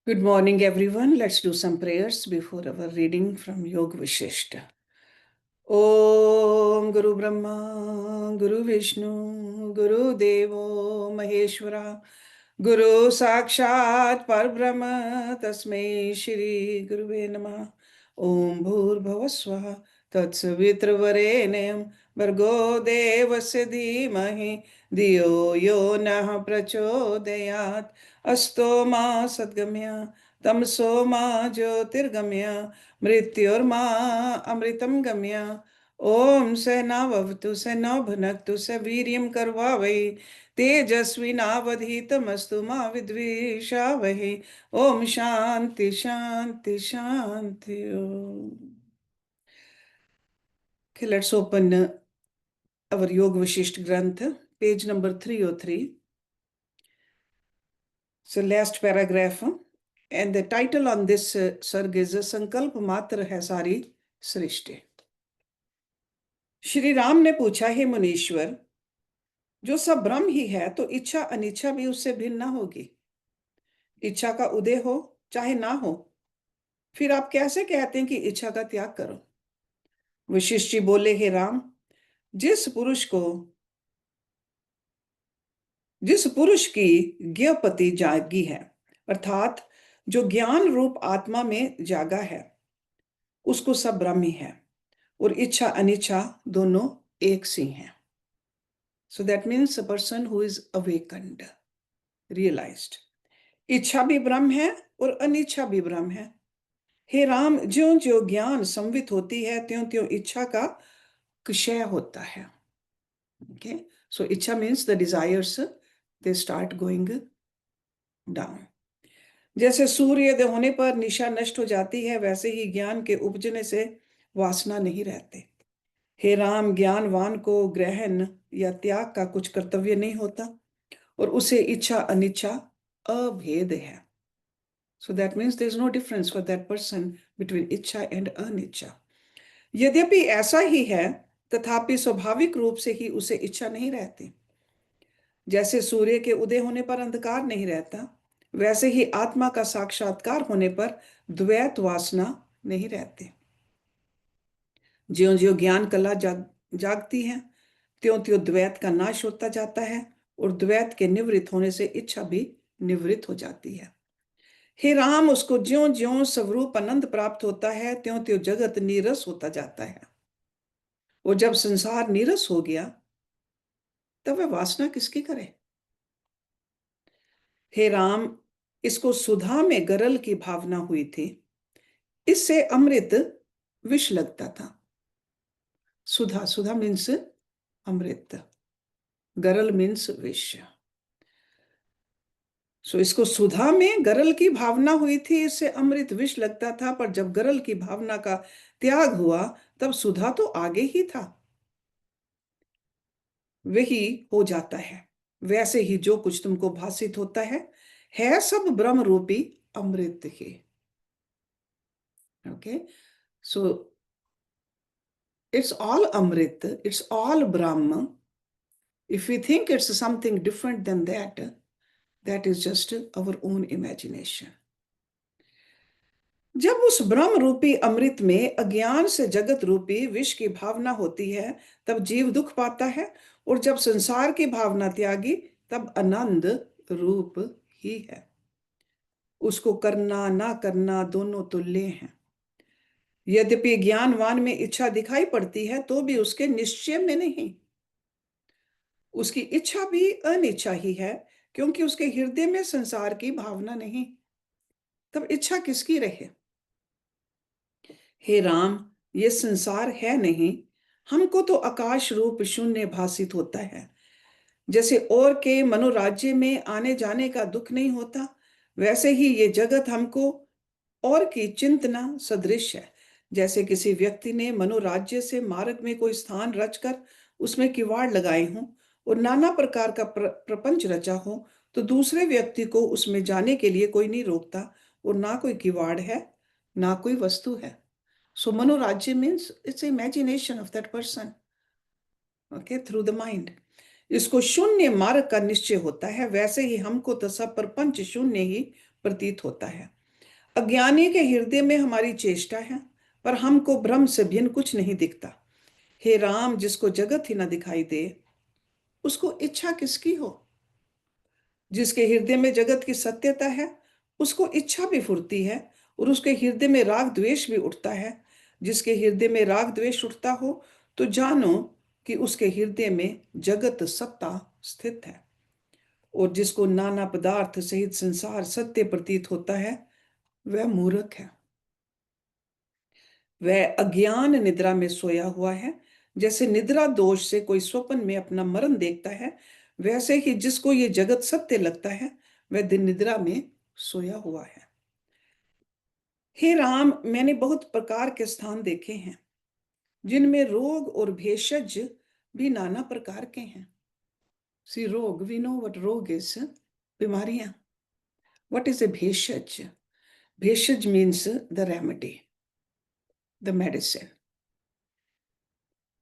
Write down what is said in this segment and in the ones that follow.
Good morning, everyone. Let's do some prayers before our reading from Yoga Vishishta. Om Guru Brahma, Guru Vishnu, Guru Devo Maheshwara, Guru Sakshat Parbrahma, Tasmai Shri Guruve Namah. Om Bhur Swaha Tatsavitra Vargo Devasya Dhimahi Diyo Yo Nah Prachodayat Asto Ma Sadgamya Tamso Ma Jyotirgamya Mrityurma Amritam Gamya Om Sehna Sehna Bhunaktu Saviryam Karvavai तेजस्विनावधीतमस्तु मा विद्विषावहै ओम शांति शांति शांति Okay, let's open our Yoga Vashishta Grantha, page number 303. So last paragraph, and the title on this sarg is Sankalp Matra hai sari सृष्टि. श्री राम ने पूछा, हे मुनीश्वर, जो सब ब्रह्म ही है तो इच्छा अनिच्छा भी उससे भिन्न ना होगी. इच्छा का उदय हो चाहे ना हो, फिर आप कैसे कहते हैं कि इच्छा का त्याग करो. वशिष्ठ जी बोले, हे राम, जिस पुरुष की ज्ञपति जागी है, अर्थात जो ज्ञान रूप आत्मा में जागा है, उसको सब ब्रह्म ही है और इच्छा अनिच्छा दोनों एक सी हैं. So that means a person who is awakened, realized. इच्छा भी ब्रह्म है और अनिच्छा भी ब्रह्म है. हे राम, ज्यों ज्यों ज्ञान संवित होती है त्यों त्यों इच्छा का क्षय होता है. Okay, so इच्छा means the desires, they start going down. जैसे सूर्योदय होने पर निशा नष्ट हो जाती है, वैसे ही ज्ञान के उपजने से वासना नहीं रहते. हे राम, ज्ञानवान को ग्रहण या त्याग का कुछ कर्तव्य नहीं होता और उसे इच्छा अनिच्छा अभेद है. So that means there is no difference for that person between इच्छा and अनिच्छा. यद्यपि ऐसा ही है, तथापि स्वाभाविक रूप से ही उसे इच्छा नहीं रहती. जैसे सूर्य के उदय होने पर अंधकार नहीं रहता, वैसे ही आत्मा का साक्षात्कार होने पर द्वैत वासना नहीं रहती. ज्यों ज्यों ज्ञान कला जागती है, त्यों त्यों द्वैत का नाश होता जाता है और द्वैत के निवृत्त होने से इच्छा भी निवृत्त हो जाती है. हे राम, उसको ज्यों ज्यों स्वरूप आनंद प्राप्त होता है, त्यों त्यों जगत नीरस होता जाता है. और जब संसार नीरस हो गया, तब वह वासना किसकी करे. हे राम, इसको सुधा में गरल की भावना हुई थी, इससे अमृत विष लगता था. सुधा, सुधा मीन्स अमृत, गरल मीन्स विष. सो इसको सुधा में गरल की भावना हुई थी, इससे अमृत विष लगता था. पर जब गरल की भावना का त्याग हुआ, तब सुधा तो आगे ही था. वही हो जाता है. वैसे ही जो कुछ तुमको भासित होता है सब ब्रह्म रूपी अमृत ही. Okay, so it's all Amrit, it's all Brahma. If we think it's something different than that, that is just our own imagination. जब उस ब्रह्म रूपी अमृत में अज्ञान से जगत रूपी विष की भावना होती है, तब जीव दुख पाता है, और जब संसार की भावना त्यागी, तब आनंद रूप ही है. उसको करना ना करना दोनों तुल्य हैं. यद्यपि ज्ञानवान में इच्छा दिखाई पड़ती है, तो भी उसके निश्चय में नहीं. उसकी इच्छा भी अनिच्छा ही है, क्योंकि उसके हृदय में संसार की भावना नहीं. तब इच्छा किसकी रहे. हे राम, ये संसार है नहीं, हमको तो आकाश रूप शून्य भासित होता है. जैसे और के मनोराज्य में आने जाने का दुख नहीं होता, वैसे ही ये जगत हमको और की चिंतना सदृश है. जैसे किसी व्यक्ति ने मनोराज्य से मार्ग में कोई स्थान रचकर उसमें किवाड़ लगाए हों और नाना प्रकार का प्रपंच रचा हो, तो दूसरे व्यक्ति को उसमें जाने के लिए कोई नहीं रोकता, और ना कोई किवाड़ है ना कोई वस्तु है. सो मनोराज्य means it's imagination of that person, okay, through the mind. इसको शून्य मार्ग का निश्चय होता है. वैसे ही हमको तो सब प्रपंच शून्य ही प्रतीत होता है। अज्ञानी के हृदय में हमारी चेष्टा है, पर हमको ब्रह्म से भिन्न कुछ नहीं दिखता। हे राम, जिसको जगत ही न दिखाई दे, उसको इच्छा किसकी हो? जिसके हृदय में जगत की सत्यता है, उसको इच्छा भी फुरती है, और उसके हृदय में राग द्वेष भी उठता है। जिसके हृदय में राग द्वेष उठता हो, तो जानो कि उसके हृदय में जगत सत्ता स्थित है। और जिसको नाना पदार्थ सहित संसार सत्य प्रतीत होता है, वह मूर्ख है। वह अज्ञान निद्रा में सोया हुआ है। जैसे निद्रा दोष से कोई स्वप्न में अपना मरण देखता है, वैसे ही जिसको ये जगत सत्य लगता है, वह दिन निद्रा में सोया हुआ है। हे राम, मैंने बहुत प्रकार के स्थान देखे हैं, जिनमें रोग और भेषज भी नाना प्रकार के हैं। सी रोग, वी नो व्हाट रोग इज, बीमारियां। व्हाट इज ए भेषज? भेषज means the remedy, the medicine.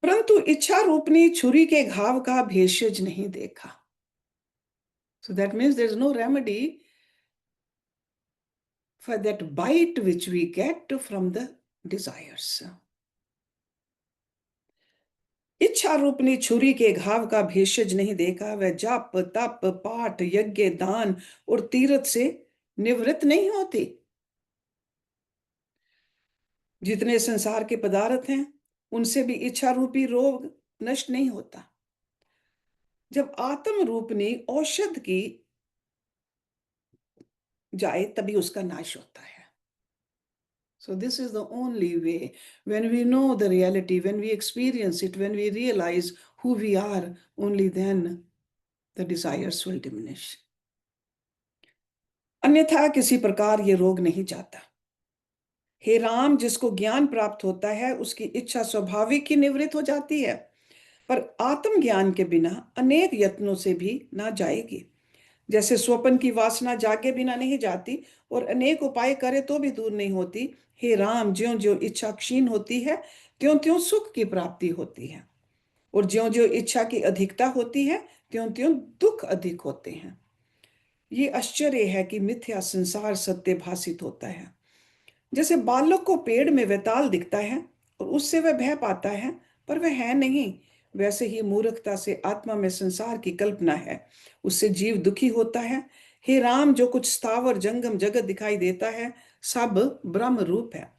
परंतु इच्छा रूपनी छुरी के घाव का भेषज नहीं देखा। So that means there is no remedy for that bite which we get from the desires. इच्छा रूपनी छुरी के घाव का भेषज नहीं देखा। वह जप तप पाठ यज्ञ दान और तीर्थ से निवृत्त नहीं होती। जितने संसार के पदार्थ हैं, उनसे भी इच्छा रूपी रोग नष्ट नहीं होता। जब आत्म रूपनी औषध की जाए, तभी उसका नाश होता है। So this is the only way. When we know the reality, when we experience it, when we realize who we are, only then the desires will diminish. अन्यथा किसी प्रकार ये रोग नहीं जाता। हे राम, जिसको ज्ञान प्राप्त होता है, उसकी इच्छा स्वाभाविक ही निवृत्त हो जाती है, पर आत्मज्ञान के बिना अनेक यत्नों से भी ना जाएगी। जैसे स्वप्न की वासना जागे बिना नहीं जाती, और अनेक उपाय करे तो भी दूर नहीं होती। हे राम, ज्यों ज्यों इच्छा क्षीण होती है, त्यों त्यों सुख की प्राप्ति होती है, और ज्यों ज्यों इच्छा की अधिकता होती है, त्यों त्यों दुख अधिक होते हैं। ये आश्चर्य है कि मिथ्या संसार सत्य भासित होता है। जैसे बालक को पेड़ में वैताल दिखता है और उससे वह भय पाता है, पर वह है नहीं, वैसे ही मूर्खता से आत्मा में संसार की कल्पना है, उससे जीव दुखी होता है। हे राम, जो कुछ स्थावर जंगम जगत दिखाई देता है, सब ब्रह्म रूप है।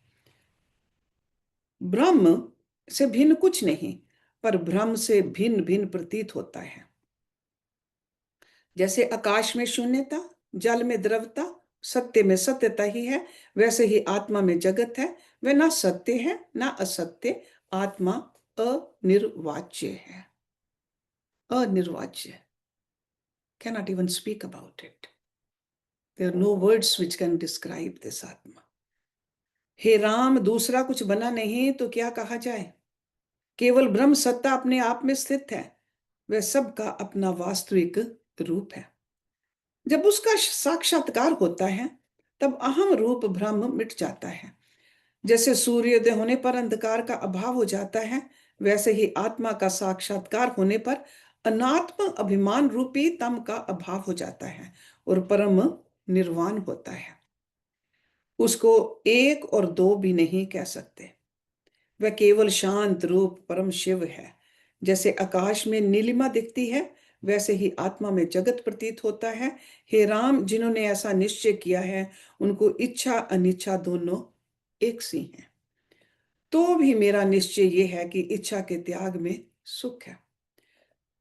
ब्रह्म से भिन्न कुछ नहीं, पर ब्रह्म से भिन्न भिन्न प्रतीत होता है। जैसे आकाश में शून्यता, जल में द्रवता, सत्य में सत्यता ही है, वैसे ही आत्मा में जगत है। वह ना सत्य है ना असत्य, आत्मा अनिर्वाच्य है। अनिर्वाच्य, cannot even speak about it. There are no words which can describe this आत्मा। हे राम, दूसरा कुछ बना नहीं तो क्या कहा जाए। केवल ब्रह्म सत्ता अपने आप में स्थित है, वह सबका अपना वास्तविक रूप है। जब उसका साक्षात्कार होता है, तब अहम रूप ब्रह्म मिट जाता है। जैसे सूर्योदय होने पर अंधकार का अभाव हो जाता है, वैसे ही आत्मा का साक्षात्कार होने पर अनात्म अभिमान रूपी तम का अभाव हो जाता है, और परम निर्वाण होता है। उसको एक और दो भी नहीं कह सकते। वह केवल शांत रूप परम शिव है। जैसे आकाश में नीलिमा दिखती है, वैसे ही आत्मा में जगत प्रतीत होता है। हे राम, जिन्होंने ऐसा निश्चय किया है, उनको इच्छा अनिच्छा दोनों एक सी हैं। तो भी मेरा निश्चय ये है कि इच्छा के त्याग में सुख है।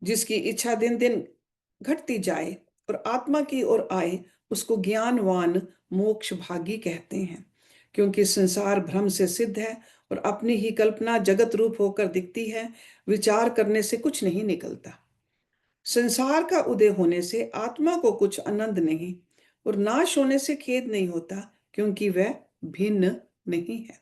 जिसकी इच्छा दिन दिन घटती जाए और आत्मा की ओर आए, उसको ज्ञानवान मोक्ष भागी कहते हैं, क्योंकि संसार भ्रम से सिद्ध है और अपनी ही कल्पना जगत रूप होकर दिखती है। विचार करने से कुछ नहीं निकलता। संसार का उदय होने से आत्मा को कुछ आनंद नहीं, और नाश होने से खेद नहीं होता, क्योंकि वह भिन्न नहीं है।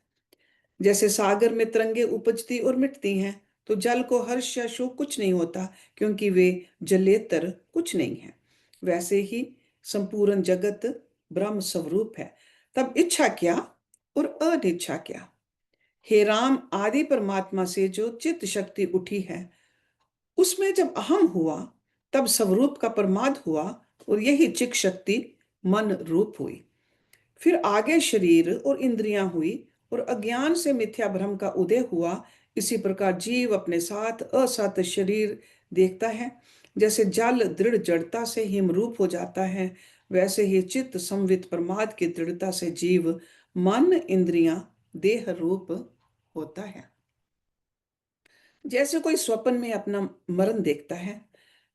जैसे सागर में तरंगे उपजती और मिटती हैं, तो जल को हर्ष या शोक कुछ नहीं होता, क्योंकि वे जलेतर कुछ नहीं है। वैसे ही संपूर्ण जगत ब्रह्म स्वरूप है। तब इच्छा क्या और अनिच्छा क्या। हे राम, आदि परमात्मा से जो चित्त शक्ति उठी है, उसमें जब अहम हुआ, तब स्वरूप का प्रमाद हुआ, और यही चिक शक्ति मन रूप हुई। फिर आगे शरीर और इंद्रियां हुई और अज्ञान से मिथ्या भ्रम का उदय हुआ। इसी प्रकार जीव अपने साथ असत शरीर देखता है। जैसे जल दृढ़ जड़ता से हिमरूप हो जाता है, वैसे ही चित्त संवित प्रमाद की दृढ़ता से जीव मन इंद्रियां देह रूप होता है। जैसे कोई स्वप्न में अपना मरण देखता है,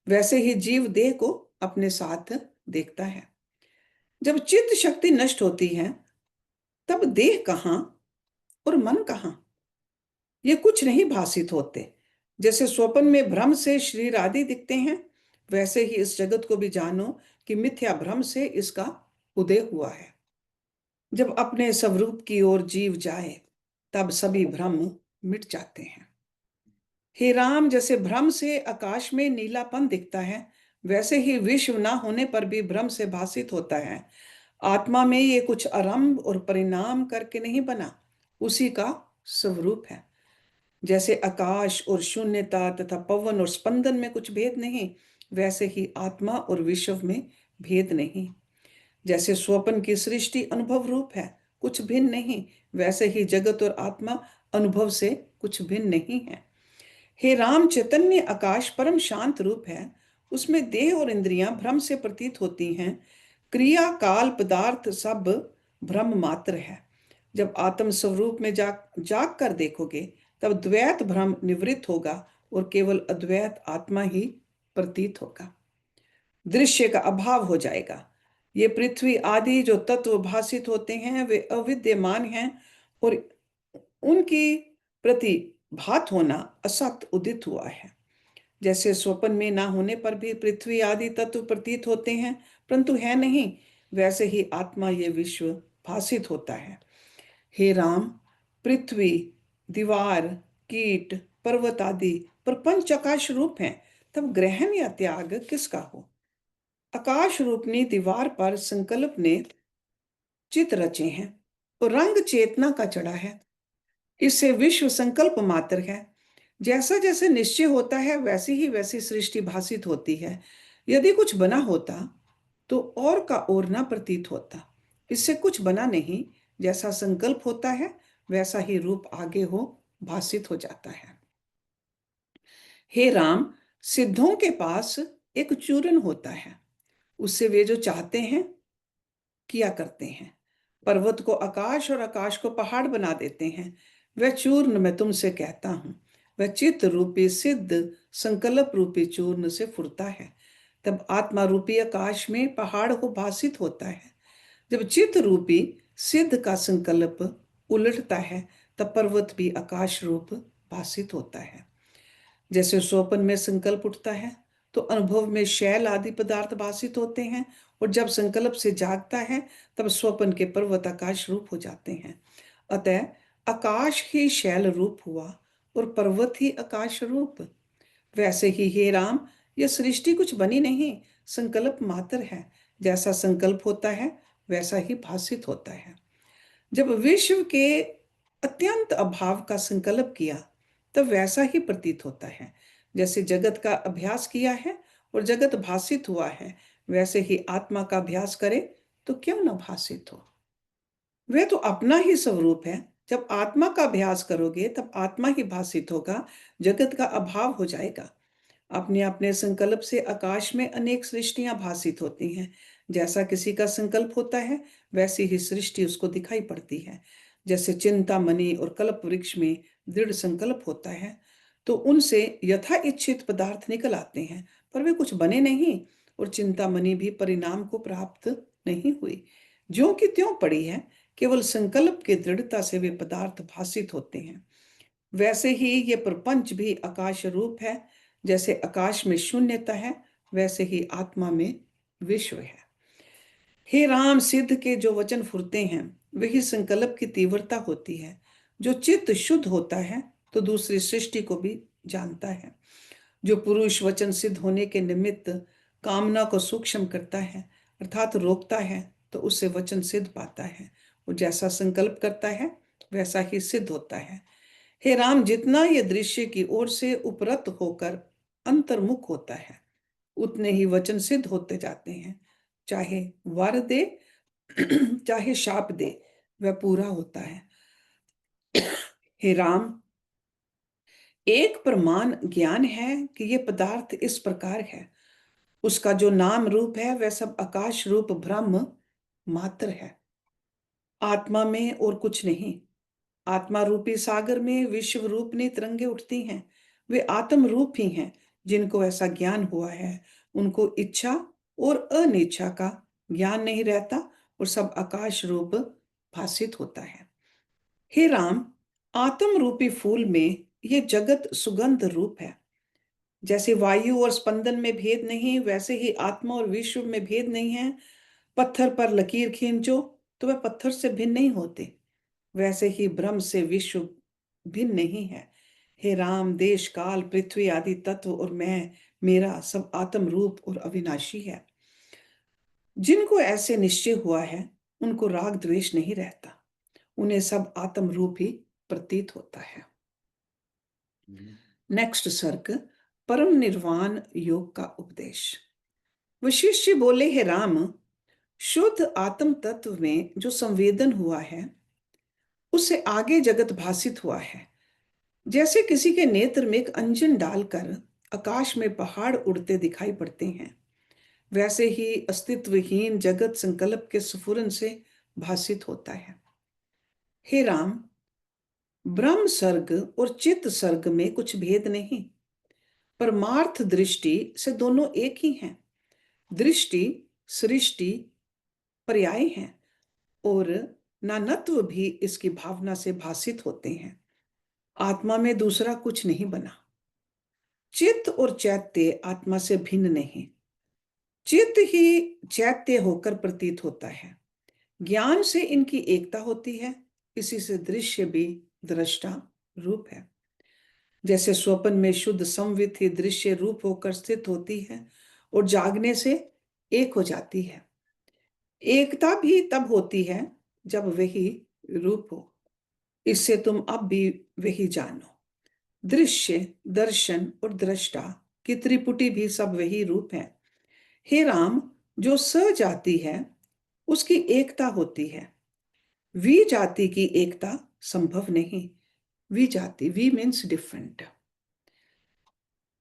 वैसे ही जीव देह को अपने साथ देखता है। जब चित्त शक्ति नष्ट होती है, तब देह कहाँ और मन कहाँ, ये कुछ नहीं भासित होते। जैसे स्वप्न में भ्रम से शरीर आदि दिखते हैं, वैसे ही इस जगत को भी जानो कि मिथ्या भ्रम से इसका उदय हुआ है। जब अपने स्वरूप की ओर जीव जाए, तब सभी भ्रम मिट जाते हैं। हे राम, जैसे भ्रम से आकाश में नीलापन दिखता है, वैसे ही विश्व ना होने पर भी भ्रम से भासित होता है। आत्मा में ये कुछ आरंभ और परिणाम करके नहीं बना, उसी का स्वरूप है। जैसे आकाश और शून्यता तथा पवन और स्पंदन में कुछ भेद नहीं, वैसे ही आत्मा और विश्व में भेद नहीं। जैसे स्वप्न की सृष्टि अनुभव रूप है, कुछ भिन्न नहीं, वैसे ही जगत और आत्मा अनुभव से कुछ भिन्न नहीं है। हे राम, चैतन्य आकाश परम शांत रूप है, उसमें देह और इंद्रियां भ्रम से प्रतीत होती हैं। क्रिया काल पदार्थ सब भ्रम मात्र है। जब आत्म स्वरूप में जाग कर देखोगे, तब द्वैत भ्रम निवृत्त होगा और केवल अद्वैत आत्मा ही प्रतीत होगा। दृश्य का अभाव हो जाएगा। ये पृथ्वी आदि जो तत्व भासित होते हैं, वे अविद्यमान हैं और उनकी प्रति भात होना असत उदित हुआ है। जैसे स्वप्न में ना होने पर भी पृथ्वी आदि तत्व प्रतीत होते हैं, परंतु है नहीं, वैसे ही आत्मा ये विश्व भासित होता है। हे राम, पृथ्वी, दीवार, कीट, पर्वत आदि प्रपंच आकाश रूप हैं, तब ग्रहण या त्याग किसका हो। आकाश रूपनी दीवार पर संकल्प ने चित रचे हैं और रंग चेतना का चढ़ा है। इससे विश्व संकल्प मात्र है। जैसा जैसे निश्चय होता है, वैसी ही वैसी सृष्टि भासित होती है। यदि कुछ बना होता तो और का और ना प्रतीत होता। इससे कुछ बना नहीं, जैसा संकल्प होता है वैसा ही रूप आगे हो भासित हो जाता है। हे राम, सिद्धों के पास एक चूर्ण होता है, उससे वे जो चाहते हैं किया करते हैं। पर्वत को आकाश और आकाश को पहाड़ बना देते हैं। वह चूर्ण मैं तुमसे कहता हूं, वह चित्त रूपी सिद्ध संकल्प रूपी चूर्ण से फुरता है। तब आत्मा रूपी आकाश में पहाड़ को भासित होता है। जब चित्त रूपी सिद्ध का संकल्प उलटता है, तब पर्वत भी आकाश रूप भासित होता है। जैसे स्वप्न में संकल्प उठता है, तो अनुभव में शैल आदि पदार्थ भासित होते हैं, और जब संकल्प से जागता है, तब स्वप्न के पर्वत आकाश रूप हो जाते हैं। अतः आकाश ही शैल रूप हुआ और पर्वत ही आकाश रूप। वैसे ही हे राम, यह सृष्टि कुछ बनी नहीं, संकल्प मात्र है। जैसा संकल्प होता है वैसा ही भासित होता है। जब विश्व के अत्यंत अभाव का संकल्प किया, तब वैसा ही प्रतीत होता है। जैसे जगत का अभ्यास किया है और जगत भासित हुआ है, वैसे ही आत्मा का अभ्यास करे तो क्यों न भासित हो। वह तो अपना ही स्वरूप है। जब आत्मा का अभ्यास करोगे, तब आत्मा ही भासित होगा, जगत का अभाव हो जाएगा। अपने अपने संकल्प से आकाश में अनेक सृष्टियां भासित होती हैं। जैसा किसी का संकल्प होता है, वैसी ही सृष्टि उसको दिखाई पड़ती है। जैसे चिंतामणि और कल्प वृक्ष में दृढ़ संकल्प होता है, तो उनसे यथा इच्छित पदार्थ निकल आते हैं, पर वे कुछ बने नहीं, और चिंतामणि भी परिणाम को प्राप्त नहीं हुई, ज्यों की त्यों पड़ी है। केवल संकल्प की दृढ़ता से वे पदार्थ भासित होते हैं। वैसे ही ये प्रपंच भी आकाश रूप है। जैसे आकाश में शून्यता है, वैसे ही आत्मा में विश्व है। हे राम, सिद्ध के जो वचन फुरते हैं, वही संकल्प की तीव्रता होती है। जो चित्त शुद्ध होता है, तो दूसरी सृष्टि को भी जानता है। जो पुरुष वचन सिद्ध होने के निमित्त कामना को सूक्ष्म करता है, अर्थात रोकता है, तो उससे वचन सिद्ध पाता है। वो जैसा संकल्प करता है वैसा ही सिद्ध होता है। हे राम, जितना ये दृश्य की ओर से उपरत होकर अंतर्मुख होता है, उतने ही वचन सिद्ध होते जाते हैं। चाहे वर दे चाहे शाप दे, वह पूरा होता है। हे राम, एक प्रमाण ज्ञान है कि ये पदार्थ इस प्रकार है। उसका जो नाम रूप है वह सब आकाश रूप ब्रह्म मात्र है, आत्मा में और कुछ नहीं। आत्मा रूपी सागर में विश्व रूपनी तरंगे उठती हैं। वे आत्म रूप ही हैं। जिनको ऐसा ज्ञान हुआ है उनको इच्छा और अनिच्छा का ज्ञान नहीं रहता और सब आकाश रूप भासित होता है। हे राम, आत्म रूपी फूल में ये जगत सुगंध रूप है। जैसे वायु और स्पंदन में भेद नहीं, वैसे ही आत्मा और विश्व में भेद नहीं है। पत्थर पर लकीर खींचो तो वह पत्थर से भिन्न नहीं होते, वैसे ही ब्रह्म से विश्व भिन्न नहीं है। हे राम, देश काल पृथ्वी आदि तत्व और मैं, मेरा सब आत्म रूप और अविनाशी है। जिनको ऐसे निश्चय हुआ है उनको राग द्वेष नहीं रहता, उन्हें सब आत्म रूप ही प्रतीत होता है। नेक्स्ट सर्ग, परम निर्वाण योग का उपदेश। वशिष्ठ जी बोले, हे राम, शुद्ध आत्म तत्व में जो संवेदन हुआ है उससे आगे जगत भासित हुआ है। जैसे किसी के नेत्र में एक अंजन डालकर आकाश में पहाड़ उड़ते दिखाई पड़ते हैं, वैसे ही अस्तित्वहीन जगत संकल्प के स्फुरन से भासित होता है। हे राम, ब्रह्म सर्ग और चित्त सर्ग में कुछ भेद नहीं। परमार्थ दृष्टि से दोनों एक ही हैं। दृष्टि सृष्टि पर्याय हैं और नानत्व भी इसकी भावना से भासित होते हैं। आत्मा में दूसरा कुछ नहीं बना। चित्त और चैत्य आत्मा से भिन्न नहीं, चित्त ही चैत्य होकर प्रतीत होता है। ज्ञान से इनकी एकता होती है, इसी से दृश्य भी दृष्टा रूप है। जैसे स्वप्न में शुद्ध संवित ही दृश्य रूप होकर स्थित होती है और जागने से एक हो जाती है। एकता भी तब होती है जब वही रूप हो। इससे तुम अब भी वही जानो। दृश्य, दर्शन और दृष्टा की त्रिपुटी भी सब वही रूप है। हे राम, जो स जाति है उसकी एकता होती है, वी जाति की एकता संभव नहीं। वी जाति, वी मीन्स डिफरेंट।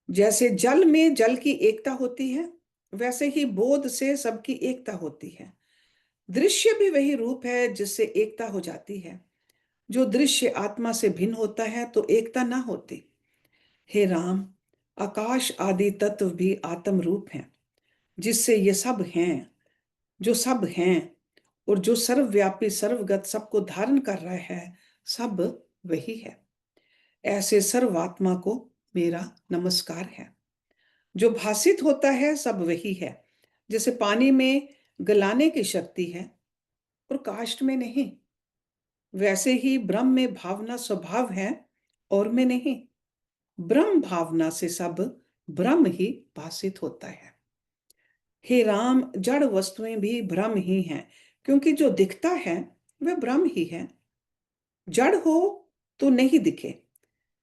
जैसे जल में जल की एकता होती है, वैसे ही बोध से सबकी एकता होती है। दृश्य भी वही रूप है जिससे एकता हो जाती है। जो दृश्य आत्मा से भिन्न होता है तो एकता ना होती। हे राम, आकाश आदि तत्व भी आत्म रूप हैं, जिससे ये सब हैं, जो सब हैं और जो सर्वव्यापी सर्वगत सबको धारण कर रहा है, सब वही है। ऐसे सर्वात्मा को मेरा नमस्कार है। जो भासित होता है सब वही है। जैसे पानी में गलाने की शक्ति है और काष्ठ में नहीं, वैसे ही ब्रह्म में भावना स्वभाव है और में नहीं। ब्रह्म भावना से सब ब्रह्म ही भासित होता है। हे राम, जड़ वस्तुएं भी ब्रह्म ही हैं, क्योंकि जो दिखता है वह ब्रह्म ही है। जड़ हो तो नहीं दिखे।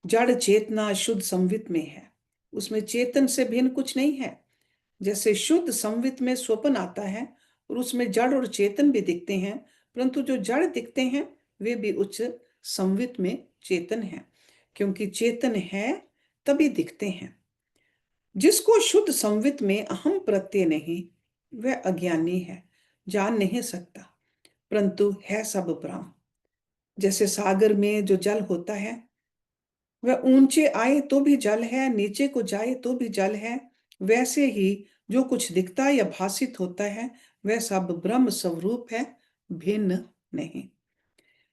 जड़ चेतना शुद्ध संवित में है, उसमें चेतन से भिन्न कुछ नहीं है। जैसे शुद्ध संवित में स्वप्न आता है और उसमें जड़ और चेतन भी दिखते हैं, परंतु जो जड़ दिखते हैं वे भी उच्च संवित में चेतन है, क्योंकि चेतन है तभी दिखते हैं। जिसको शुद्ध संवित में अहम प्रत्यय नहीं, वह अज्ञानी है, जान नहीं सकता, परंतु है सब ब्रह्म। जैसे सागर में जो जल होता है वह ऊंचे आए तो भी जल है, नीचे को जाए तो भी जल है, वैसे ही जो कुछ दिखता या भासित होता है वह सब ब्रह्म स्वरूप है, भिन्न नहीं।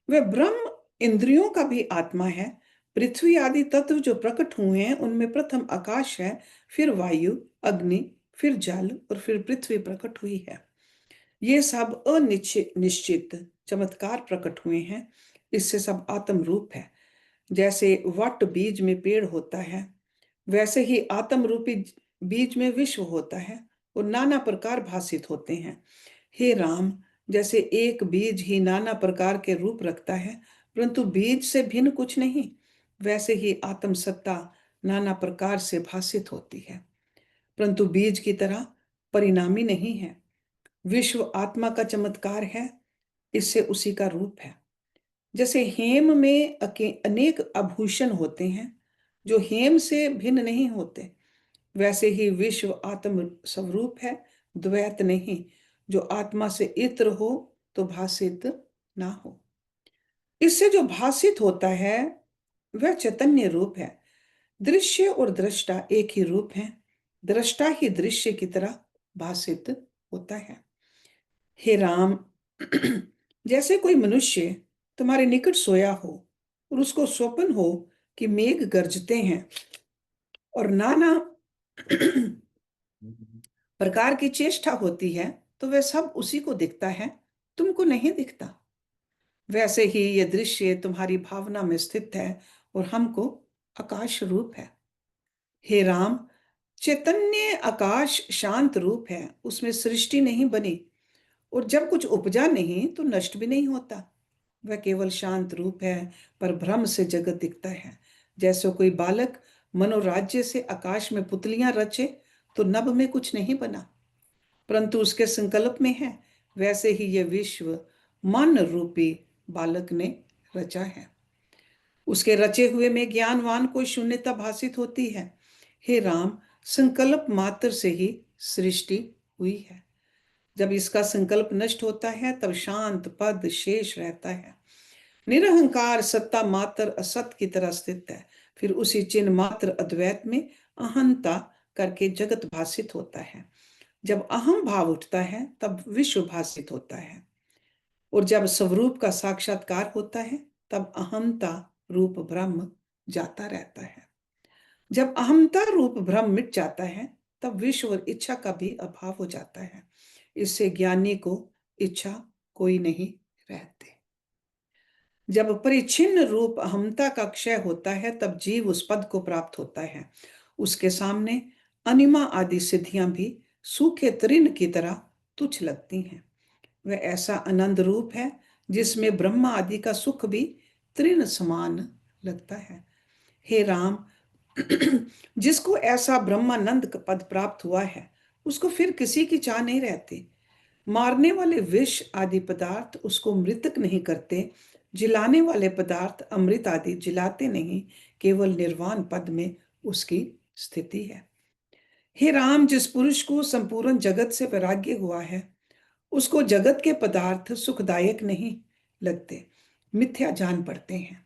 वह ब्रह्म इंद्रियों का भी आत्मा है। पृथ्वी आदि तत्व जो प्रकट हुए हैं उनमें प्रथम आकाश है, फिर वायु, अग्नि, फिर जल और फिर पृथ्वी प्रकट हुई है। ये सब अनिश्चित निश्चित चमत्कार प्रकट हुए हैं, इससे सब आत्म रूप है। जैसे वट बीज में पेड़ होता है, वैसे ही आत्म रूपी बीज में विश्व होता है और नाना प्रकार भासित होते हैं। हे राम, जैसे एक बीज ही नाना प्रकार के रूप रखता है परंतु बीज से भिन्न कुछ नहीं, वैसे ही आत्म सत्ता नाना प्रकार से भासित होती है परंतु बीज की तरह परिणामी नहीं है। विश्व आत्मा का चमत्कार है, इससे उसी का रूप है। जैसे हेम में अनेक आभूषण होते हैं जो हेम से भिन्न नहीं होते, वैसे ही विश्व आत्म स्वरूप है, द्वैत नहीं, जो आत्मा से इत्र हो तो भासित ना हो। इससे जो भासित होता है वह चैतन्य रूप है। दृश्य और दृष्टा एक ही रूप है, दृष्टा ही दृश्य की तरह भासित होता है। हे राम, जैसे कोई मनुष्य तुम्हारे निकट सोया हो और उसको स्वप्न हो कि मेघ गरजते हैं और नाना प्रकार की चेष्टा होती है, तो वह सब उसी को दिखता है, तुमको नहीं दिखता। वैसे ही ये दृश्य तुम्हारी भावना में स्थित है और हमको आकाश रूप है। हे राम, चैतन्य आकाश शांत रूप है, उसमें सृष्टि नहीं बनी, और जब कुछ उपजा नहीं तो नष्ट भी नहीं होता। वह केवल शांत रूप है, पर भ्रम से जगत दिखता है। जैसे कोई बालक मनोराज्य से आकाश में पुतलियां रचे तो नभ में कुछ नहीं बना, परंतु उसके संकल्प में है, वैसे ही यह विश्व मन रूपी बालक ने रचा है। उसके रचे हुए में ज्ञानवान को शून्यता भासित होती है। हे राम, संकल्प मात्र से ही सृष्टि हुई है। जब इसका संकल्प नष्ट होता है तब शांत पद शेष रहता है। निरहंकार सत्ता मात्र असत की तरह स्थित है। फिर उसी चिन्ह मात्र अद्वैत में अहंता करके जगत भासित होता है। जब अहम भाव उठता है तब विश्व भासित होता है, और जब स्वरूप का साक्षात्कार होता है तब अहंता रूप ब्रह्म जाता रहता है। जब अहमता रूप भ्रम मिट जाता है तब विश्व और इच्छा का भी अभाव हो जाता है। इससे ज्ञानी को इच्छा कोई नहीं रहती। जब परिच्छिन्न रूप अहमता का क्षय होता है तब जीव उस पद को प्राप्त होता है। उसके सामने अनिमा आदि सिद्धियां भी सूखे तृण की तरह तुच्छ लगती हैं। वह ऐसा आनंद रूप है जिसमें ब्रह्मा आदि का सुख भी तृण समान लगता है। हे राम, जिसको ऐसा ब्रह्मानंद का पद प्राप्त हुआ है उसको फिर किसी की चाह नहीं रहती। मारने वाले विष आदि पदार्थ उसको मृतक नहीं करते, जिलाने वाले पदार्थ अमृत आदि जिलाते नहीं, केवल निर्वाण पद में उसकी स्थिति है। हे राम, जिस पुरुष को संपूर्ण जगत से वैराग्य हुआ है उसको जगत के पदार्थ सुखदायक नहीं लगते, मिथ्या जान पड़ते हैं।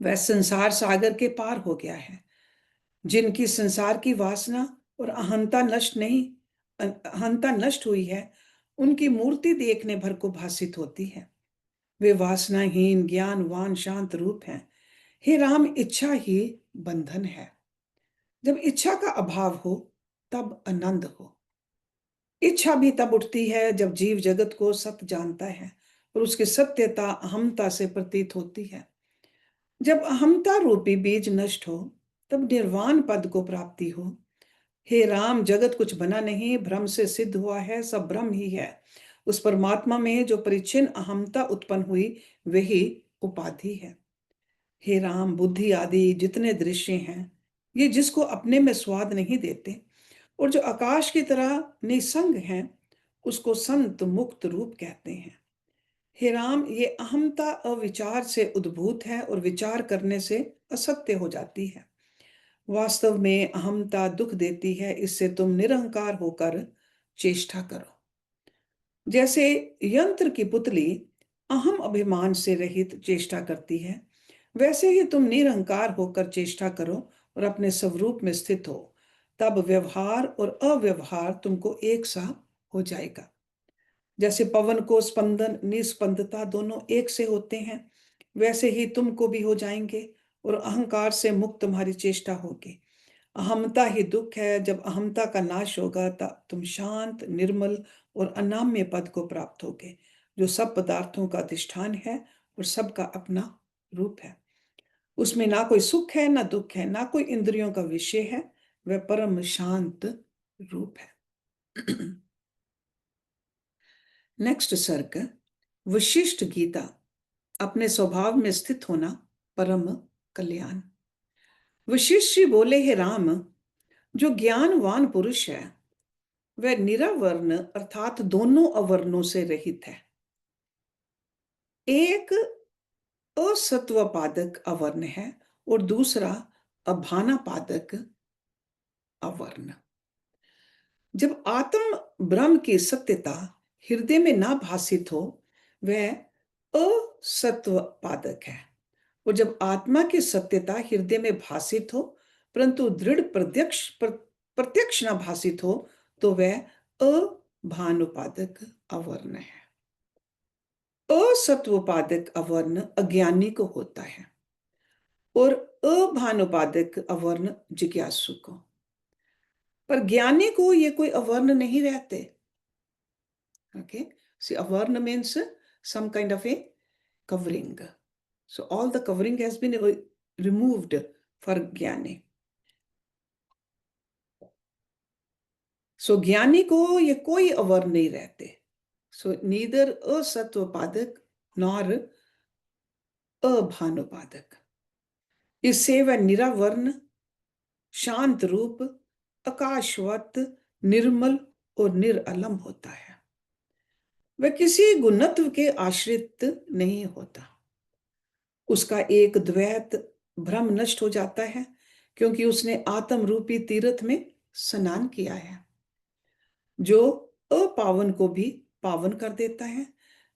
वह संसार सागर के पार हो गया है। जिनकी संसार की वासना और अहंता नष्ट नहीं अहंता नष्ट हुई है, उनकी मूर्ति देखने भर को भासित होती है। वे वासनाहीन ज्ञानवान शांत रूप हैं। हे राम, इच्छा ही बंधन है। जब इच्छा का अभाव हो तब आनंद हो। इच्छा भी तब उठती है जब जीव जगत को सत्य जानता है और उसकी सत्यता अहमता से प्रतीत होती है। जब अहमता रूपी बीज नष्ट हो तब निर्वाण पद को प्राप्ति हो। हे राम, जगत कुछ बना नहीं, भ्रम से सिद्ध हुआ है, सब ब्रह्म ही है। उस परमात्मा में जो परिच्छिन्न अहमता उत्पन्न हुई वही उपाधि है। हे राम, बुद्धि आदि जितने दृश्य हैं ये जिसको अपने में स्वाद नहीं देते और जो आकाश की तरह निसंग हैं उसको संत मुक्त रूप कहते हैं। हे राम, ये अहमता अविचार से उद्भूत है और विचार करने से असत्य हो जाती है। वास्तव में अहमता दुख देती है, इससे तुम निरहंकार होकर चेष्टा करो। जैसे यंत्र की पुतली अहम अभिमान से रहित चेष्टा करती है, वैसे ही तुम निरहंकार होकर चेष्टा करो और अपने स्वरूप में स्थित हो। तब व्यवहार और अव्यवहार तुमको एक सा हो जाएगा। जैसे पवन को स्पंदन निस्पंदता दोनों एक से होते हैं, वैसे ही तुमको भी हो जाएंगे और अहंकार से मुक्त तुम्हारी चेष्टा होगी। अहमता ही दुख है, जब अहमता का नाश होगा तब तुम शांत निर्मल और अनाम्य पद को प्राप्त होगे, जो सब पदार्थों का अधिष्ठान है और सबका अपना रूप है। उसमें ना कोई सुख है ना दुख है, ना कोई इंद्रियों का विषय है, वह परम शांत रूप है। नेक्स्ट सर्ग, वशिष्ठ गीता। अपने स्वभाव में स्थित होना परम कल्याण। वशिष्ठ जी बोले, हे राम, जो ज्ञानवान पुरुष है वह निरावर्ण अर्थात दोनों अवर्णों से रहित है। एक असत्वपादक अवर्ण है और दूसरा अभानापादक अवर्ण। जब आत्म ब्रह्म की सत्यता हृदय में ना भासित हो, वह असत्वपादक है। और जब आत्मा की सत्यता हृदय में भासित हो परंतु दृढ़ प्रत्यक्ष ना भासित हो, तो वह अभानुपादक अवर्ण है। असत्वपादक अवर्ण अज्ञानी को होता है और अभानुपादक अवर्ण जिज्ञासु को। पर ज्ञानी को ये कोई अवर्ण नहीं रहते। ओके, सी अवर्ण means some kind of a covering. So all the covering has been removed for ज्ञानी। सो ज्ञानी को ये कोई अवर्ण नहीं रहते। सो नीदर असत्वपादक नॉर अभानुपादक। इससे वह निरावर्ण, शांत रूप, आकाशवत, निर्मल और निरअलम होता है। वह किसी गुणत्व के आश्रित नहीं होता। उसका एक द्वैत भ्रम नष्ट हो जाता है क्योंकि उसने आत्म रूपी तीर्थ में स्नान किया है, जो अपावन को भी पावन कर देता है।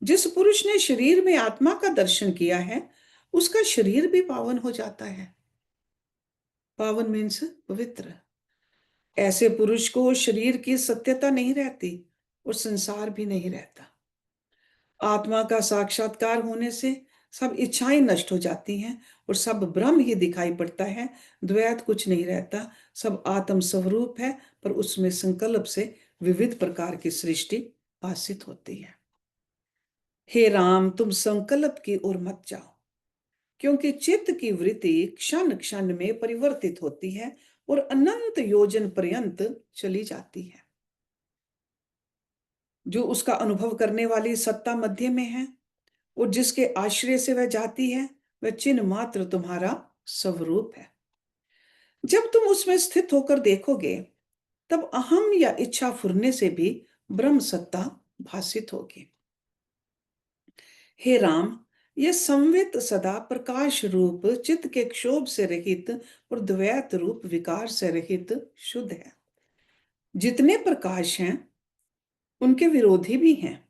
जिस पुरुष ने शरीर में आत्मा का दर्शन किया है, उसका शरीर भी पावन हो जाता है। पावन मीन्स पवित्र। ऐसे पुरुष को शरीर की सत्यता नहीं रहती और संसार भी नहीं रहता। आत्मा का साक्षात्कार होने से सब इच्छाएं नष्ट हो जाती हैं और सब ब्रह्म ही दिखाई पड़ता है। द्वैत कुछ नहीं रहता, सब आत्म स्वरूप है, पर उसमें संकल्प से विविध प्रकार की सृष्टि भासित होती है। हे राम, तुम संकल्प की ओर मत जाओ, क्योंकि चित्त की वृत्ति क्षण क्षण में परिवर्तित होती है और अनंत योजन पर्यंत चली जाती है। जो उसका अनुभव करने वाली सत्ता मध्य में है और जिसके आश्रय से वह जाती है, वह चिन्ह मात्र तुम्हारा स्वरूप है। जब तुम उसमें स्थित होकर देखोगे, तब अहम या इच्छा फुरने से भी ब्रह्म सत्ता भासित होगी। हे राम, यह संवित सदा प्रकाश रूप चित्त के क्षोभ से रहित और द्वैत रूप विकार से रहित शुद्ध है। जितने प्रकाश हैं उनके विरोधी भी हैं।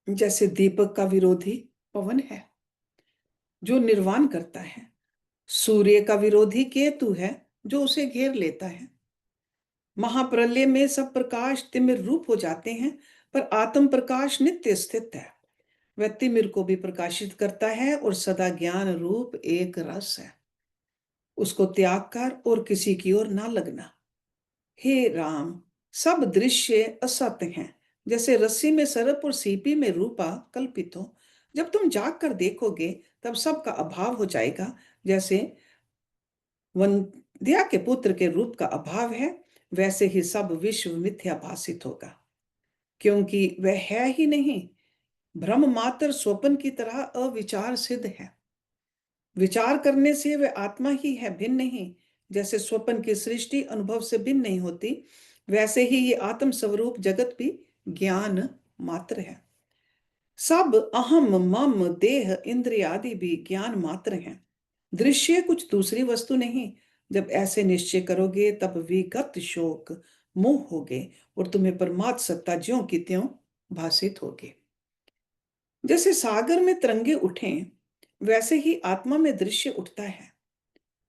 जैसे दीपक का विरोधी पवन है जो निर्वाण करता है, सूर्य का विरोधी केतु है जो उसे घेर लेता है। महाप्रलय में सब प्रकाश तिमिर रूप हो जाते हैं, पर आत्म प्रकाश नित्य स्थित है। वह तिमिर को भी प्रकाशित करता है और सदा ज्ञान रूप एक रस है। उसको त्याग कर और किसी की ओर ना लगना। हे राम, सब दृश्य असत्य हैं, जैसे रस्सी में सर्प और सीपी में रूपा कल्पित हो। जब तुम जाग कर देखोगे, तब सबका अभाव हो जाएगा। जैसे वंध्या के पुत्र के रूप का अभाव है, वैसे ही सब विश्व मिथ्या भासित होगा, क्योंकि वह है ही नहीं। भ्रम मात्र स्वप्न की तरह अविचार सिद्ध है। विचार करने से वह आत्मा ही है, भिन्न नहीं। जैसे स्वप्न की सृष्टि अनुभव से भिन्न नहीं होती, वैसे ही ये आत्म स्वरूप जगत भी ज्ञान मात्र है। सब अहम मम देह इंद्रिय आदि भी ज्ञान मात्र हैं। दृश्य कुछ दूसरी वस्तु नहीं। जब ऐसे निश्चय करोगे, तब विगत शोक मोह होगे और तुम्हें परमात्म सत्ता ज्यों की त्यों भासित होगी। जैसे सागर में तरंगे उठें, वैसे ही आत्मा में दृश्य उठता है।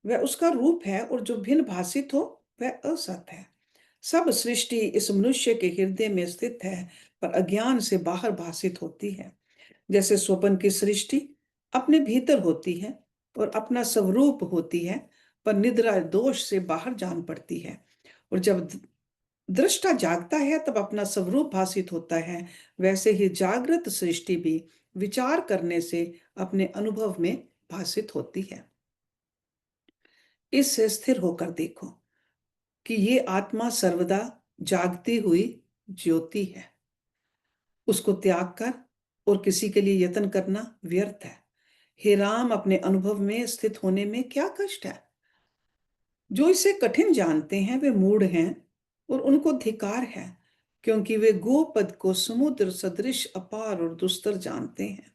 वह उसका रूप है और जो भिन्न भासित हो वह असत है। सब सृष्टि इस मनुष्य के हृदय में स्थित है, पर अज्ञान से बाहर भासित होती है। जैसे स्वप्न की सृष्टि अपने भीतर होती है और अपना स्वरूप होती है, पर निद्रा दोष से बाहर जान पड़ती है। और जब दृष्टा जागता है, तब अपना स्वरूप भासित होता है। वैसे ही जागृत सृष्टि भी विचार करने से अपने अनुभव में भासित होती है। इससे स्थिर होकर देखो कि ये आत्मा सर्वदा जागती हुई ज्योति है। उसको त्याग कर और किसी के लिए यत्न करना व्यर्थ है। हे राम, अपने अनुभव में स्थित होने में क्या कष्ट है? जो इसे कठिन जानते हैं वे मूढ़ हैं और उनको धिक्कार है, क्योंकि वे गोपद को समुद्र सदृश अपार और दुस्तर जानते हैं।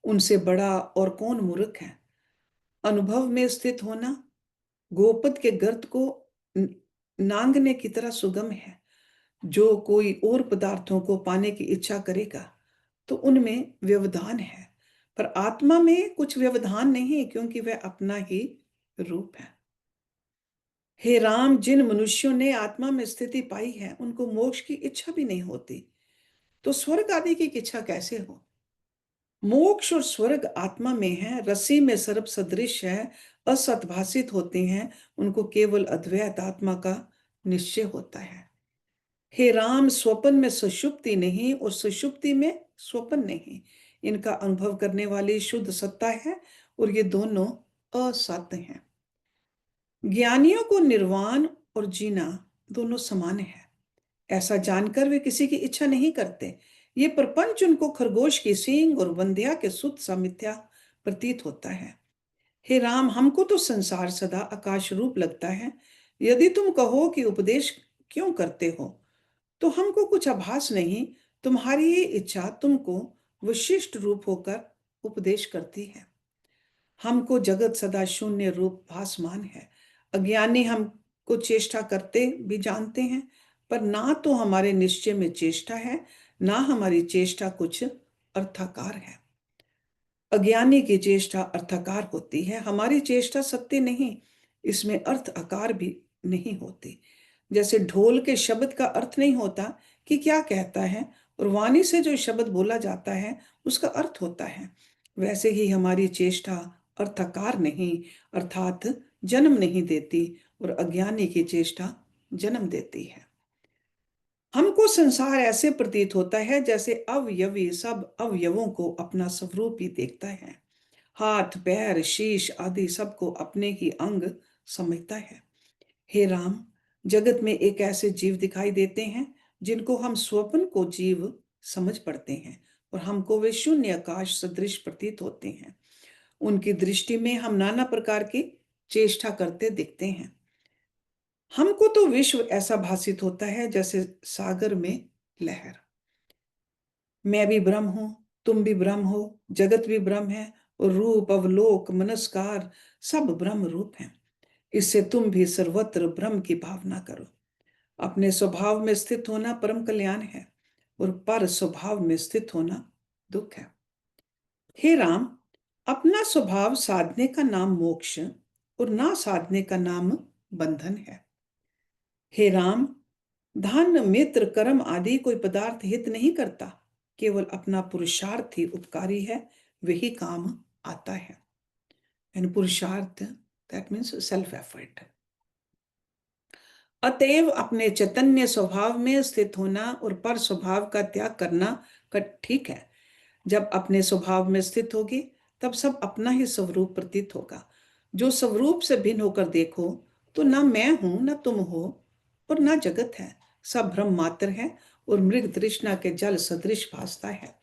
उनसे बड़ा और कौन मूर्ख है? अनुभव में स्थित होना गोपद के गर्त को नांगने की तरह सुगम है। जो कोई और पदार्थों को पाने की इच्छा करेगा तो उनमें व्यवधान है, पर आत्मा में कुछ व्यवधान नहीं, क्योंकि वह अपना ही रूप है। हे राम, जिन मनुष्यों ने आत्मा में स्थिति पाई है उनको मोक्ष की इच्छा भी नहीं होती, तो स्वर्ग आदि की इच्छा कैसे हो? मोक्ष और स्वर्ग आत्मा में है, रस्सी में सर्प सदृश है, असत भासित होते हैं, उनको केवल अद्वैत आत्मा का निश्चय होता है। हे राम, स्वप्न में सुषुप्ति नहीं और सुषुप्ति में स्वप्न नहीं, इनका अनुभव करने वाली शुद्ध सत्ता है, और ये दोनों असत्य हैं। ज्ञानियों को निर्वाण और जीना दोनों समान है, ऐसा जानकर वे किसी की इच्छा नहीं करते। ये प्रपंच उनको खरगोश की सींग और बंधिया के सुत सा मिथ्या प्रतीत होता है। हे राम, हमको तो संसार सदा आकाश रूप लगता है। यदि तुम कहो कि उपदेश क्यों करते हो, तो हमको कुछ आभास नहीं, तुम्हारी ही इच्छा तुमको विशिष्ट रूप होकर उपदेश करती है। हमको जगत सदा शून्य रूप भासमान है। अज्ञानी हमको चेष्टा करते भी जानते हैं, पर ना तो हमारे निश्चय में चेष्टा है, ना हमारी चेष्टा कुछ अर्थाकार है। अज्ञानी की चेष्टा अर्थाकार होती है, हमारी चेष्टा सत्य नहीं, इसमें अर्थ आकार भी नहीं होती। जैसे ढोल के शब्द का अर्थ नहीं होता कि क्या कहता है, और वाणी से जो शब्द बोला जाता है उसका अर्थ होता है, वैसे ही हमारी चेष्टा अर्थाकार नहीं, अर्थात जन्म नहीं देती, और अज्ञानी की चेष्टा जन्म देती है। हमको संसार ऐसे प्रतीत होता है जैसे अवयवी सब अवयवों को अपना स्वरूप ही देखता है। हाथ पैर शीश आदि सबको अपने ही अंग समझता है। हे राम, जगत में एक ऐसे जीव दिखाई देते हैं जिनको हम स्वप्न को जीव समझ पड़ते हैं, और हमको वे शून्य आकाश सदृश प्रतीत होते हैं। उनकी दृष्टि में हम नाना प्रकार की चेष्टा करते दिखते हैं। हमको तो विश्व ऐसा भासित होता है जैसे सागर में लहर। मैं भी ब्रह्म हूं, तुम भी ब्रह्म हो, जगत भी ब्रह्म है, और रूप अवलोक मनस्कार सब ब्रह्म रूप है। इससे तुम भी सर्वत्र ब्रह्म की भावना करो। अपने स्वभाव में स्थित होना परम कल्याण है, और पर स्वभाव में स्थित होना दुख है। हे राम, अपना स्वभाव साधने का नाम मोक्ष, और ना साधने का नाम बंधन है। हे राम, धन मित्र कर्म आदि कोई पदार्थ हित नहीं करता, केवल अपना पुरुषार्थ ही उपकारी है, वही काम आता है। एंड पुरुषार्थ, दैट मीन्स सेल्फ एफर्ट। अतएव अपने चैतन्य स्वभाव में स्थित होना और पर स्वभाव का त्याग करना ठीक है। जब अपने स्वभाव में स्थित होगी तब सब अपना ही स्वरूप प्रतीत होगा। जो स्वरूप से भिन्न होकर देखो तो ना मैं हूं ना तुम हो और ना जगत है, सब भ्रम मात्र है और मृग तृष्णा के जल सदृश भासता है।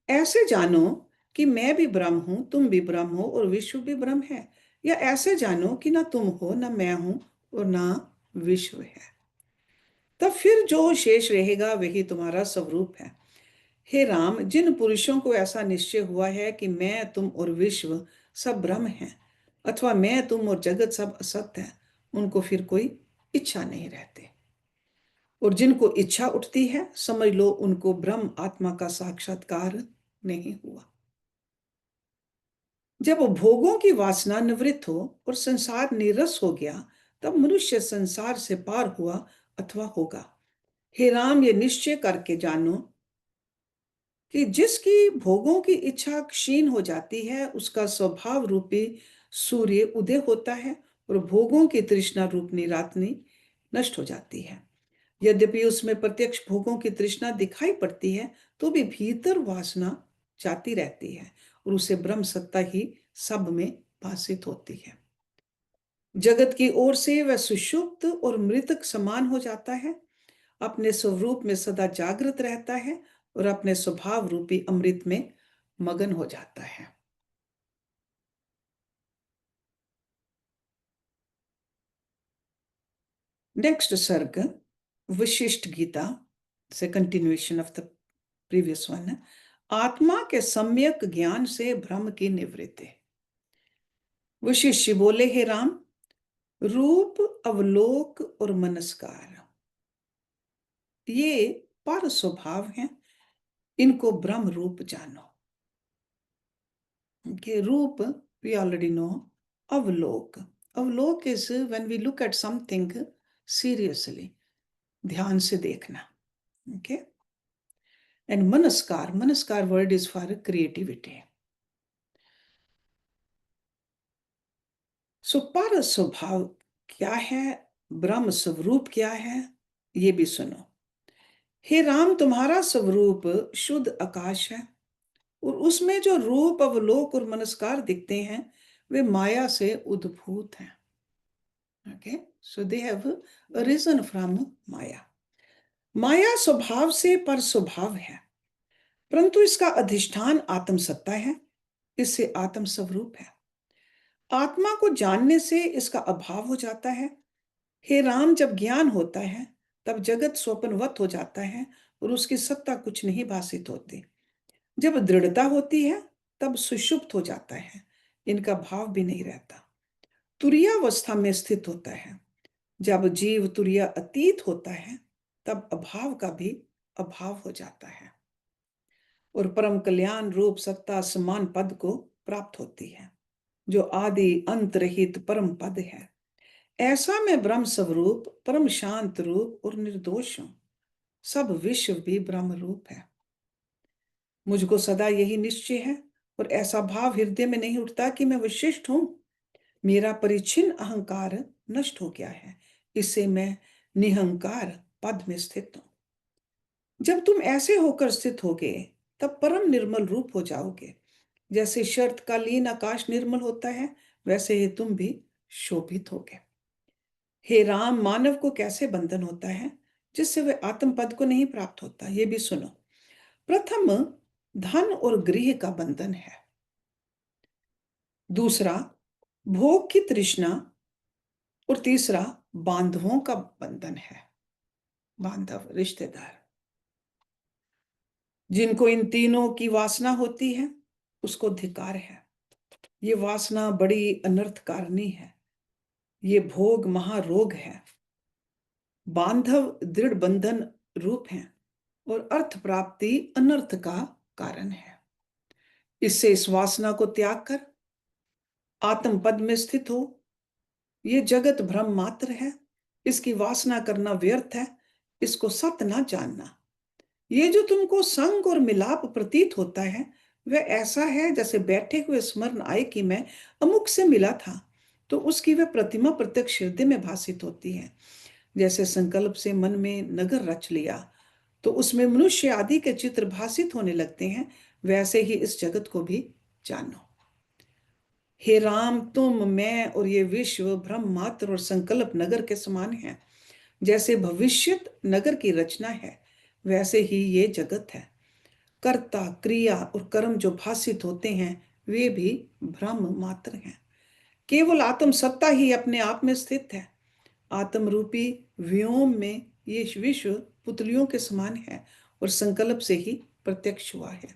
ऐसे जानो कि मैं भी ब्रह्म हूं, तुम भी ब्रह्म हो और विश्व भी ब्रह्म है, या ऐसे जानो कि ना तुम हो ना मैं हूं और ना विश्व है। तब फिर जो शेष रहेगा वही तुम्हारा स्वरूप है। हे राम, जिन पुरुषों को ऐसा निश्चय हुआ है कि मैं तुम और विश्व सब ब्रह्म है, अथवा मैं तुम और जगत सब असत्य है, उनको फिर कोई इच्छा नहीं रहती। और जिनको इच्छा उठती है समझ लो उनको ब्रह्म आत्मा का साक्षात्कार नहीं हुआ। जब भोगों की वासना निवृत्त हो और संसार निरस हो गया, तब मनुष्य संसार से पार हुआ अथवा होगा। हे राम, ये निश्चय करके जानो कि जिसकी भोगों की इच्छा क्षीण हो जाती है उसका स्वभाव रूपी सूर्य उदय होता है, और भोगों की तृष्णा रूपनी रात्रि नष्ट हो जाती है। यद्यपि उसमें प्रत्यक्ष भोगों की तृष्णा दिखाई पड़ती है, तो भी भीतर वासना जाती रहती है, और उसे ब्रह्म सत्ता ही सब में भासित होती है। जगत की ओर से वह सुषुप्त और मृतक समान हो जाता है, अपने स्वरूप में सदा जागृत रहता है और अपने स्वभाव रूपी अमृत में मगन हो जाता है। नेक्स्ट सर्ग। विशिष्ट गीता से continuation of the previous one है, आत्मा के सम्यक ज्ञान से भ्रम की निवृत्ति। वशिष्ठ बोले, हे राम, रूप, अवलोक और मनस्कार ये पर स्वभाव हैं, इनको ब्रह्म रूप जानो। के रूप वी ऑलरेडी नो। अवलोक, अवलोक is when we look at something seriously, ध्यान से देखना। ओके, एंड मनस्कार, मनस्कार word is for creativity. So पर स्वभाव क्या है, ब्रह्म स्वरूप क्या है, ये भी सुनो। हे राम, तुम्हारा स्वरूप शुद्ध आकाश है, और उसमें जो रूप, अवलोक और मनस्कार दिखते हैं वे माया से उद्भूत हैं। Okay, so they have origin from maya. माया स्वभाव से पर स्वभाव है, परंतु इसका अधिष्ठान आत्म सत्ता है, इससे आत्म स्वरूप है। आत्मा को जानने से इसका अभाव हो जाता है। हे राम, जब ज्ञान होता है तब जगत स्वप्नवत हो जाता है और उसकी सत्ता कुछ नहीं भासित होती। जब दृढ़ता होती है तब सुषुप्त हो जाता है, इनका भाव भी नहीं रहता। तुरीयावस्था में स्थित होता है। जब जीव तुरीय अतीत होता है तब अभाव का भी अभाव हो जाता है और परम कल्याण रूप सत्ता समान पद को प्राप्त होती है, जो आदि अंत रहित परम पद है। ऐसा मैं ब्रह्म स्वरूप, परम शांत रूप और निर्दोष हूं। सब विश्व भी ब्रह्म रूप है। मुझको सदा यही निश्चय है और ऐसा भाव हृदय में नहीं उठता कि मैं विशिष्ट हूं। मेरा परिच्छिन्न अहंकार नष्ट हो गया है, इससे मैं निहंकार पद में स्थित हूं। जब तुम ऐसे होकर स्थित होगे तब परम निर्मल रूप हो जाओगे। जैसे शरतकालीन आकाश निर्मल होता है, वैसे ही तुम भी शोभित होगे। हे राम, मानव को कैसे बंधन होता है जिससे वह आत्म पद को नहीं प्राप्त होता, ये भी सुनो। प्रथम धन और गृह का बंधन है, दूसरा भोग की तृष्णा, और तीसरा बांधवों का बंधन है। बांधव रिश्तेदार, जिनको इन तीनों की वासना होती है उसको धिक्कार है। ये वासना बड़ी अनर्थकारिणी है, ये भोग महारोग है। बांधव दृढ़ बंधन रूप है और अर्थ प्राप्ति अनर्थ का कारण है। इससे इस वासना को त्याग कर आत्म पद में स्थित हो। ये जगत भ्रम मात्र है, इसकी वासना करना व्यर्थ है, इसको सत्य ना जानना। ये जो तुमको संग और मिलाप प्रतीत होता है वह ऐसा है जैसे बैठे हुए स्मरण आए कि मैं अमुक से मिला था, तो उसकी वह प्रतिमा प्रत्यक्ष हृदय में भासित होती है। जैसे संकल्प से मन में नगर रच लिया तो उसमें मनुष्य आदि के चित्र भासित होने लगते हैं, वैसे ही इस जगत को भी जानो। हे राम, तुम, मैं और ये विश्व भ्रम मात्र और संकल्प नगर के समान है। जैसे भविष्यत नगर की रचना है वैसे ही ये जगत है। कर्ता, क्रिया और कर्म जो भासित होते हैं वे भी भ्रम मात्र हैं। केवल आत्म सत्ता ही अपने आप में स्थित है। आत्म रूपी व्योम में ये विश्व पुतलियों के समान है और संकल्प से ही प्रत्यक्ष हुआ है।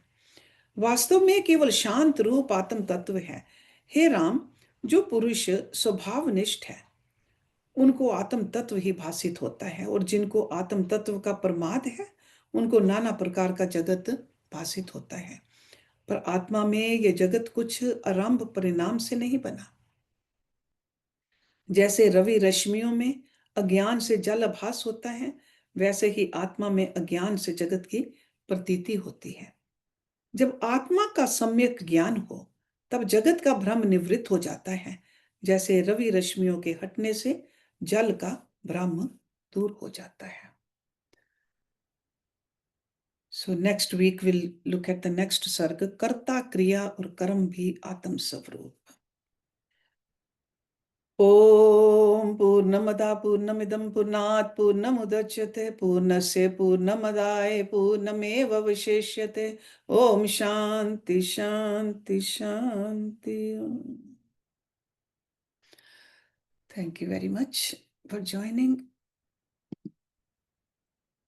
वास्तव में केवल शांत रूप आत्म तत्व है। हे राम, जो पुरुष स्वभावनिष्ठ है उनको आत्म तत्व ही भासित होता है, और जिनको आत्म तत्व का प्रमाद है उनको नाना प्रकार का जगत भासित होता है। पर आत्मा में यह जगत कुछ आरंभ परिणाम से नहीं बना। जैसे रवि रश्मियों में अज्ञान से जल आभास होता है, वैसे ही आत्मा में अज्ञान से जगत की प्रतीति होती है। जब आत्मा का सम्यक ज्ञान हो तब जगत का भ्रम निवृत्त हो जाता है, जैसे रवि रश्मियों के हटने से जल का भ्रम दूर हो जाता है। So next week will look at the next सर्ग, कर्ता, क्रिया और कर्म भी आत्म स्वरूप। ओम पूर्णमदा पूर्णमिदं पूर्णात् पूर्णमुदच्यते पूर्णस्य पूर्णमदाय पूर्णमेवावशिष्यते। ओम शांति शांति शांति। Thank you very much for joining.